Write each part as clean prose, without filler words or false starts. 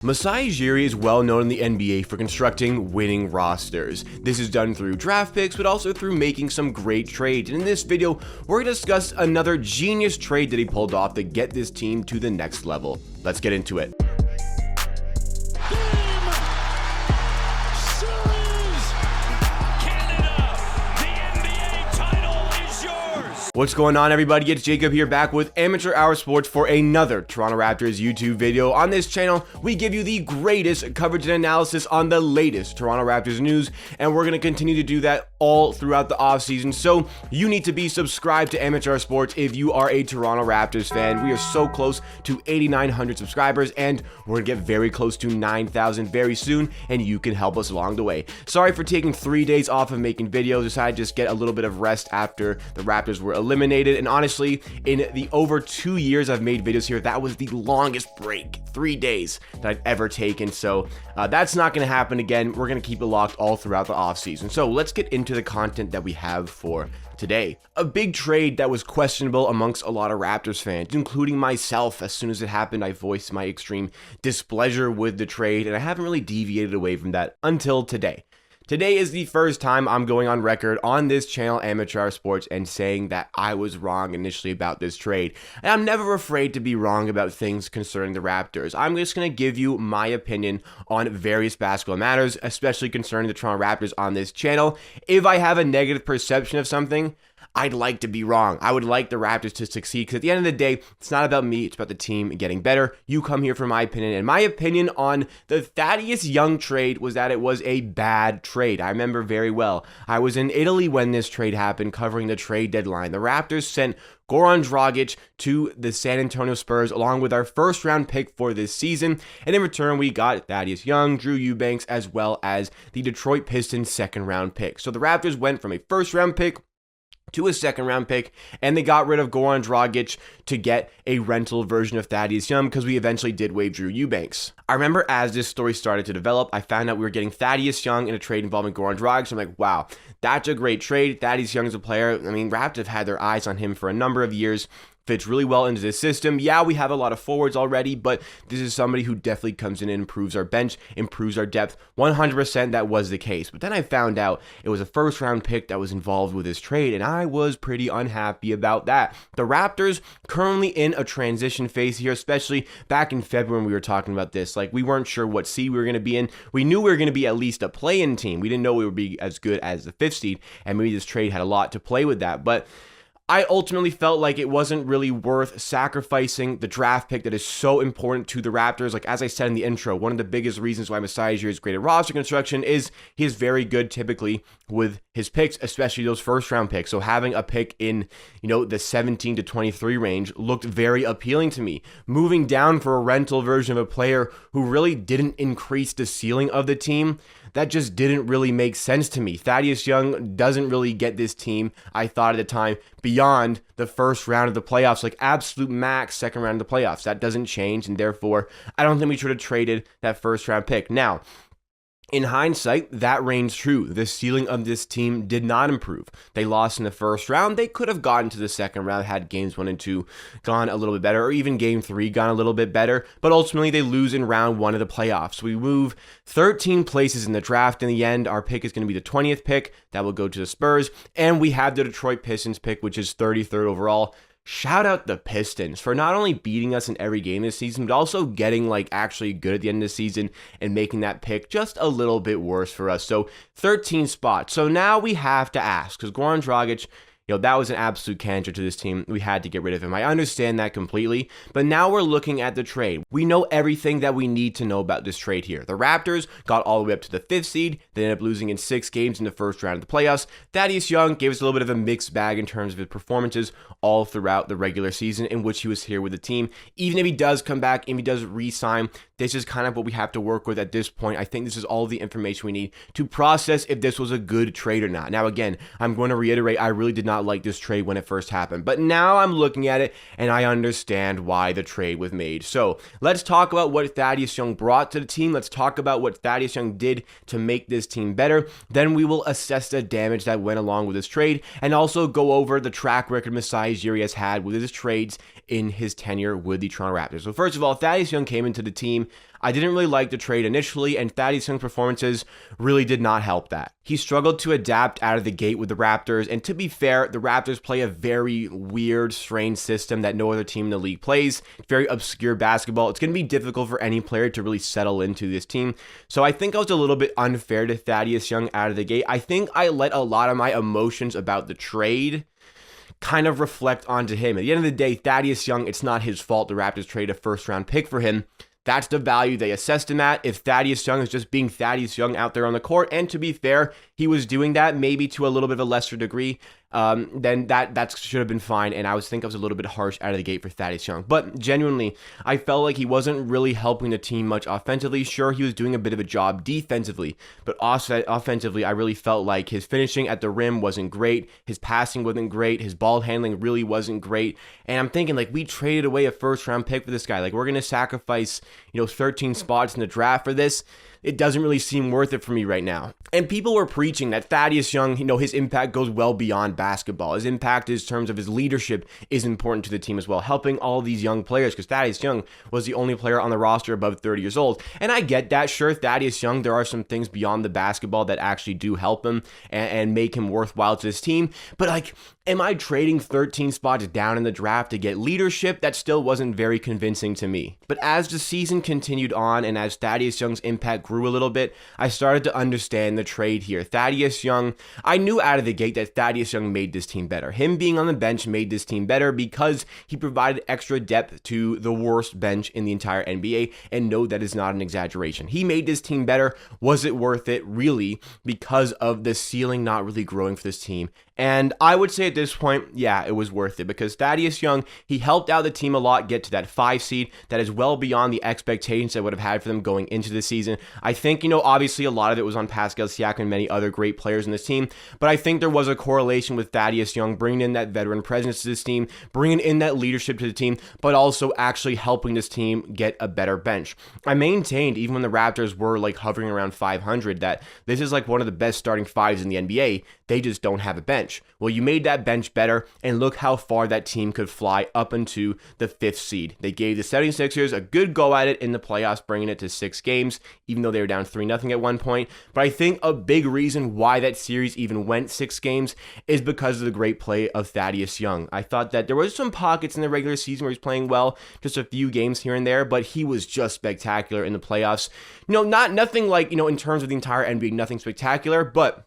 Masai Ujiri is well known in the NBA for constructing winning rosters. This is done through draft picks, but also through making some great trades. And in this video, we're going to discuss another genius trade that he pulled off to get this team to the next level. Let's get into it. What's going on, everybody? It's Jacob here, back with AmateurHour Sports for another Toronto Raptors YouTube video. On this channel, we give you the greatest coverage and analysis on the latest Toronto Raptors news, and we're going to continue to do that all throughout the offseason. So you need to be subscribed to AmateurHour Sports if you are a Toronto Raptors fan. We are so close to 8,900 subscribers, and we're going to get very close to 9,000 very soon, and you can help us along the way. Sorry for taking 3 days off of making videos. Decided to just get a little bit of rest after the Raptors were eliminated, and honestly, in the over 2 years I've made videos here, that was the longest break, 3 days, that I've ever taken. So that's not going to happen again. We're going to keep it locked all throughout the offseason. So let's get into the content that we have for today. A big trade that was questionable amongst a lot of Raptors fans, including myself. As soon as it happened, I voiced my extreme displeasure with the trade, and I haven't really deviated away from that until today. Today is the first time I'm going on record on this channel, AmateurHour Sports, and saying that I was wrong initially about this trade. And I'm never afraid to be wrong about things concerning the Raptors. I'm just going to give you my opinion on various basketball matters, especially concerning the Toronto Raptors on this channel. If I have a negative perception of something, I'd like to be wrong. I would like the Raptors to succeed, because at the end of the day, it's not about me, it's about the team getting better. You come here for my opinion, and my opinion on the Thaddeus Young trade was that it was a bad trade. I remember very well. I was in Italy when this trade happened, covering the trade deadline. The Raptors sent Goran Dragic to the San Antonio Spurs along with our first round pick for this season, and in return we got Thaddeus Young, Drew Eubanks, as well as the Detroit Pistons second round pick. So the Raptors went from a first round pick to a second round pick, and they got rid of Goran Dragic to get a rental version of Thaddeus Young, because we eventually did waive Drew Eubanks. I remember as this story started to develop, I found out we were getting Thaddeus Young in a trade involving Goran Dragic. So I'm like, wow, that's a great trade. Thaddeus Young is a player. I mean, Raptors have had their eyes on him for a number of years. Fits really well into this system. Yeah, we have a lot of forwards already, but this is somebody who definitely comes in and improves our bench, improves our depth. 100% that was the case. But then I found out it was a first round pick that was involved with this trade, and I was pretty unhappy about that. The Raptors currently in a transition phase here, especially back in February when we were talking about this. Like, we weren't sure what seed we were going to be in. We knew we were going to be at least a play-in team. We didn't know we would be as good as the 5th seed, and maybe this trade had a lot to play with that. But I ultimately felt like it wasn't really worth sacrificing the draft pick that is so important to the Raptors. Like, as I said in the intro, one of the biggest reasons why Masai Ujiri is great at roster construction is he is very good typically with his picks, especially those first round picks. So having a pick in, the 17 to 23 range looked very appealing to me. Moving down for a rental version of a player who really didn't increase the ceiling of the team, that just didn't really make sense to me. Thaddeus Young doesn't really get this team, I thought at the time, beyond the first round of the playoffs, like absolute max second round of the playoffs. That doesn't change, and therefore, I don't think we should have traded that first round pick. Now, in hindsight, that reigns true. The ceiling of this team did not improve. They lost in the first round. They could have gotten to the second round, had games 1 and 2 gone a little bit better, or even game 3 gone a little bit better, but ultimately they lose in round 1 of the playoffs. We move 13 places in the draft. In the end, our pick is going to be the 20th pick. That will go to the Spurs, and we have the Detroit Pistons pick, which is 33rd overall. Shout out the Pistons for not only beating us in every game this season, but also getting actually good at the end of the season and making that pick just a little bit worse for us. So 13 spots. So now we have to ask, because Goran Dragic, that was an absolute cancer to this team. We had to get rid of him. I understand that completely, but now we're looking at the trade. We know everything that we need to know about this trade here. The Raptors got all the way up to the 5th seed. They ended up losing in 6 games in the first round of the playoffs. Thaddeus Young gave us a little bit of a mixed bag in terms of his performances all throughout the regular season in which he was here with the team. Even if he does come back, if he does re-sign, this is kind of what we have to work with at this point. I think this is all the information we need to process if this was a good trade or not. Now, again, I'm going to reiterate, I really did not like this trade when it first happened, but now I'm looking at it and I understand why the trade was made. So let's talk about what Thaddeus Young brought to the team. Let's talk about what Thaddeus Young did to make this team better. Then we will assess the damage that went along with this trade, and also go over the track record Masai Ujiri has had with his trades in his tenure with the Toronto Raptors. So first of all, Thaddeus Young came into the team I didn't really like the trade initially, and Thaddeus Young's performances really did not help that. He struggled to adapt out of the gate with the Raptors, and to be fair, the Raptors play a very weird, strange system that no other team in the league plays. It's very obscure basketball. It's going to be difficult for any player to really settle into this team. So I think I was a little bit unfair to Thaddeus Young out of the gate. I think I let a lot of my emotions about the trade kind of reflect onto him. At the end of the day, Thaddeus Young, it's not his fault the Raptors traded a first-round pick for him. That's the value they assessed him at. If Thaddeus Young is just being Thaddeus Young out there on the court, and to be fair, he was doing that maybe to a little bit of a lesser degree, then that should have been fine, and I think I was a little bit harsh out of the gate for Thaddeus Young. But genuinely, I felt like he wasn't really helping the team much offensively. Sure, he was doing a bit of a job defensively, but also offensively, I really felt like his finishing at the rim wasn't great, his passing wasn't great, his ball handling really wasn't great, and I'm thinking, like, we traded away a first-round pick for this guy. Like, we're going to sacrifice, 13 spots in the draft for this. It doesn't really seem worth it for me right now. And people were preaching that Thaddeus Young, his impact goes well beyond basketball. His impact in terms of his leadership is important to the team as well, helping all these young players, because Thaddeus Young was the only player on the roster above 30 years old. And I get that. Sure, Thaddeus Young, there are some things beyond the basketball that actually do help him and make him worthwhile to this team. But, like, am I trading 13 spots down in the draft to get leadership? That still wasn't very convincing to me. But as the season continued on and as Thaddeus Young's impact grew a little bit, I started to understand the trade here. Thaddeus Young, I knew out of the gate that Thaddeus Young made this team better. Him being on the bench made this team better because he provided extra depth to the worst bench in the entire NBA, and no, that is not an exaggeration. He made this team better. Was it worth it? Really, because of the ceiling not really growing for this team. And I would say at this point, yeah, it was worth it because Thaddeus Young, he helped out the team a lot get to that 5 seed. That is well beyond the expectations I would have had for them going into the season. I think, obviously a lot of it was on Pascal Siakam and many other great players in this team, but I think there was a correlation with Thaddeus Young bringing in that veteran presence to this team, bringing in that leadership to the team, but also actually helping this team get a better bench. I maintained, even when the Raptors were like hovering around 500, that this is like one of the best starting fives in the NBA. They just don't have a bench. Well, you made that bench better, and look how far that team could fly up into the 5th seed. They gave the 76ers a good go at it in the playoffs, bringing it to 6 games, even though they were down 3-0 at one point. But I think a big reason why that series even went 6 games is because of the great play of Thaddeus Young. I thought that there was some pockets in the regular season where he's playing well, just a few games here and there, but he was just spectacular in the playoffs. Nothing like, in terms of the entire NBA, nothing spectacular, but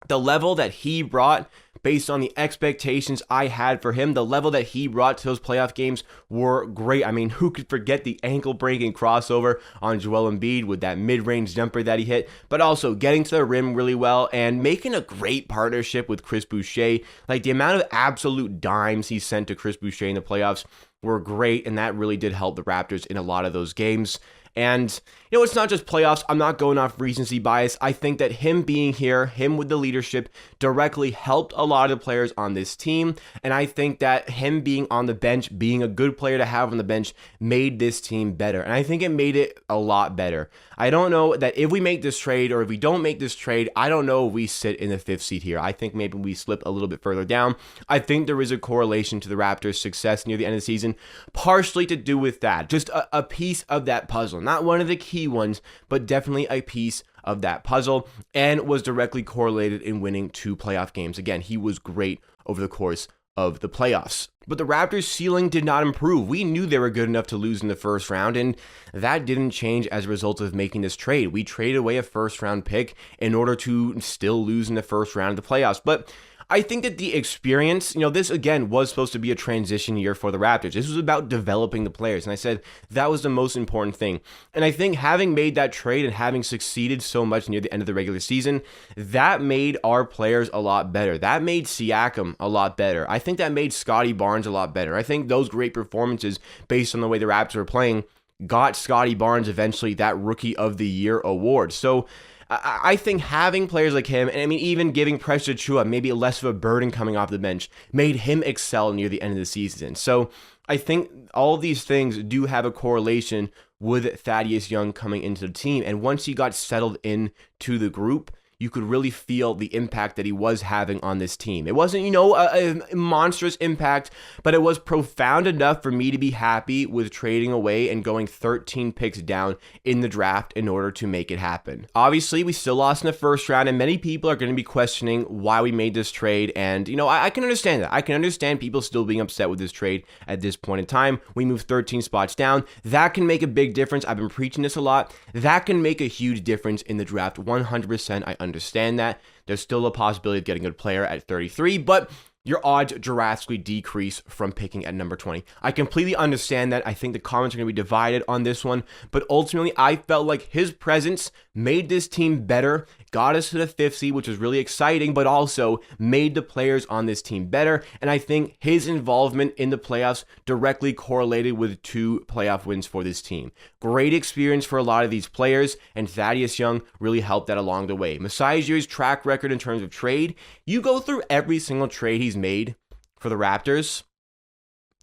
the level that he brought based on the expectations I had for him, the level that he brought to those playoff games were great. I mean, who could forget the ankle-breaking crossover on Joel Embiid with that mid-range jumper that he hit, but also getting to the rim really well and making a great partnership with Chris Boucher. Like, the amount of absolute dimes he sent to Chris Boucher in the playoffs were great, and that really did help the Raptors in a lot of those games. And, it's not just playoffs. I'm not going off recency bias. I think that him being here, him with the leadership, directly helped a lot of the players on this team. And I think that him being on the bench, being a good player to have on the bench, made this team better. And I think it made it a lot better. I don't know that if we make this trade or if we don't make this trade, I don't know if we sit in the 5th seed here. I think maybe we slip a little bit further down. I think there is a correlation to the Raptors' success near the end of the season, partially to do with that. Just a piece of that puzzle. Not one of the key ones, but definitely a piece of that puzzle, and was directly correlated in winning 2 playoff games. Again, he was great over the course of the playoffs. But the Raptors' ceiling did not improve. We knew they were good enough to lose in the first round, and that didn't change as a result of making this trade. We traded away a first-round pick in order to still lose in the first round of the playoffs. But I think that the experience, this again was supposed to be a transition year for the Raptors. This was about developing the players, and I said that was the most important thing. And I think having made that trade and having succeeded so much near the end of the regular season, that made our players a lot better. That made Siakam a lot better. I think that made Scottie Barnes a lot better. I think those great performances based on the way the Raptors were playing got Scottie Barnes eventually that Rookie of the Year award. So I think having players like him, and I mean even giving Precious Achiuwa maybe less of a burden coming off the bench, made him excel near the end of the season. So I think all of these things do have a correlation with Thaddeus Young coming into the team. And once he got settled into the group, you could really feel the impact that he was having on this team. It wasn't, you know, a monstrous impact, but it was profound enough for me to be happy with trading away and going 13 picks down in the draft in order to make it happen. Obviously, we still lost in the first round, and many people are going to be questioning why we made this trade, and, you know, I can understand that. I can understand people still being upset with this trade at this point in time. We moved 13 spots down. That can make a big difference. I've been preaching this a lot. That can make a huge difference in the draft. 100%, I understand that. There's still a possibility of getting a good player at 33, but your odds drastically decrease from picking at number 20. I completely understand that. I think the comments are going to be divided on this one, but ultimately I felt like his presence made this team better, got us to the 5th seed, which was really exciting, but also made the players on this team better. And I think his involvement in the playoffs directly correlated with 2 playoff wins for this team. Great experience for a lot of these players, and Thaddeus Young really helped that along the way. Masai Ujiri's track record in terms of trade, you go through every single trade he's made for the Raptors,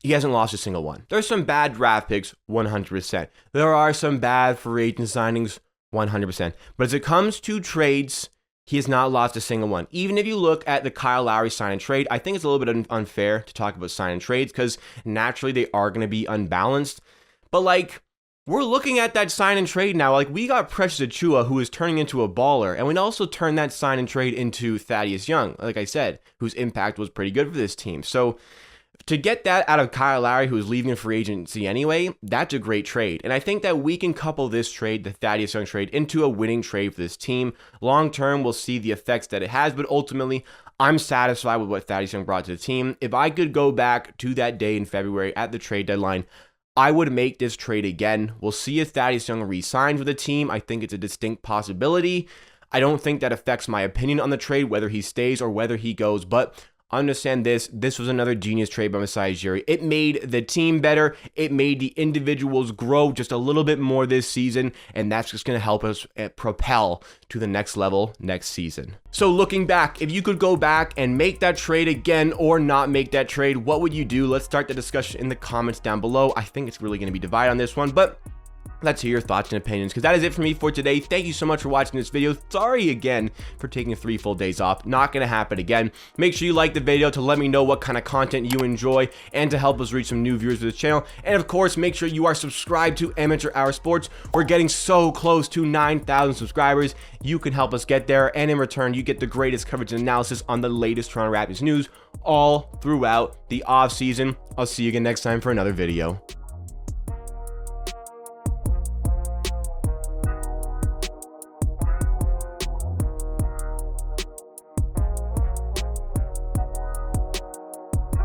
he hasn't lost a single one. There's some bad draft picks, 100%. There are some bad free agent signings, 100%. But as it comes to trades, he has not lost a single one. Even if you look at the Kyle Lowry sign and trade, I think it's a little bit unfair to talk about sign and trades because naturally they are going to be unbalanced. But like, we're looking at that sign and trade now. Like, we got Precious Achiuwa, who is turning into a baller, and we also turned that sign and trade into Thaddeus Young, like I said, whose impact was pretty good for this team. So to get that out of Kyle Lowry, who is leaving in free agency anyway, that's a great trade. And I think that we can couple this trade, the Thaddeus Young trade, into a winning trade for this team. Long term, we'll see the effects that it has, but ultimately, I'm satisfied with what Thaddeus Young brought to the team. If I could go back to that day in February at the trade deadline, I would make this trade again. We'll see if Thaddeus Young re-signs with the team. I think it's a distinct possibility. I don't think that affects my opinion on the trade, whether he stays or whether he goes, but understand this was another genius trade by Masai Ujiri. It made the team better. It made the individuals grow just a little bit more this season, and that's just going to help us propel to the next level next season. So looking back, if you could go back and make that trade again or not make that trade, what would you do? Let's start the discussion in the comments down below. I think it's really going to be divided on this one, but let's hear your thoughts and opinions, because that is it for me for today. Thank you so much for watching this video. Sorry again for taking 3 full days off. Not going to happen again. Make sure you like the video to let me know what kind of content you enjoy and to help us reach some new viewers for this channel. And of course, make sure you are subscribed to AmateurHour Sports. We're getting so close to 9,000 subscribers. You can help us get there, and in return, you get the greatest coverage and analysis on the latest Toronto Raptors news all throughout the offseason. I'll see you again next time for another video.